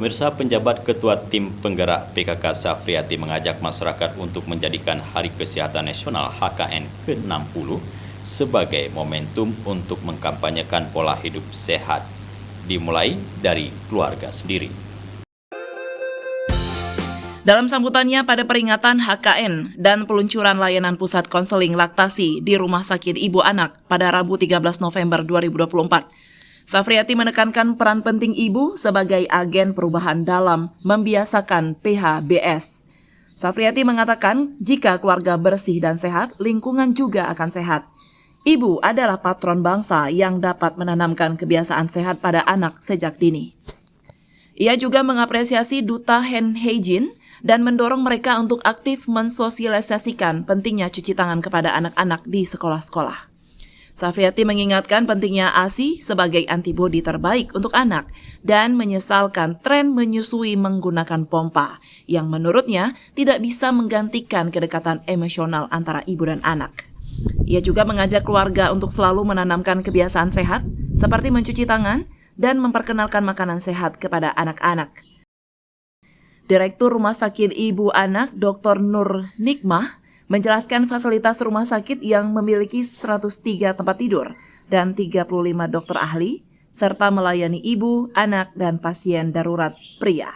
Pemirsa, penjabat Ketua Tim Penggerak PKK Safriati mengajak masyarakat untuk menjadikan Hari Kesehatan Nasional HKN ke-60 sebagai momentum untuk mengkampanyekan pola hidup sehat, dimulai dari keluarga sendiri. Dalam sambutannya pada peringatan HKN dan peluncuran layanan pusat konseling laktasi di Rumah Sakit Ibu Anak pada Rabu 13 November 2024, Safriati menekankan peran penting ibu sebagai agen perubahan dalam membiasakan PHBS. Safriati mengatakan jika keluarga bersih dan sehat, lingkungan juga akan sehat. Ibu adalah patron bangsa yang dapat menanamkan kebiasaan sehat pada anak sejak dini. Ia juga mengapresiasi Duta Hand Hygiene dan mendorong mereka untuk aktif mensosialisasikan pentingnya cuci tangan kepada anak-anak di sekolah-sekolah. Safriati mengingatkan pentingnya ASI sebagai antibodi terbaik untuk anak dan menyesalkan tren menyusui menggunakan pompa yang menurutnya tidak bisa menggantikan kedekatan emosional antara ibu dan anak. Ia juga mengajak keluarga untuk selalu menanamkan kebiasaan sehat seperti mencuci tangan dan memperkenalkan makanan sehat kepada anak-anak. Direktur Rumah Sakit Ibu Anak Dr. Nur Nikmah menjelaskan fasilitas rumah sakit yang memiliki 103 tempat tidur dan 35 dokter ahli, serta melayani ibu, anak, dan pasien darurat pria.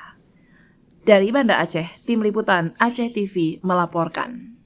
Dari Banda Aceh, Tim Liputan Aceh TV melaporkan.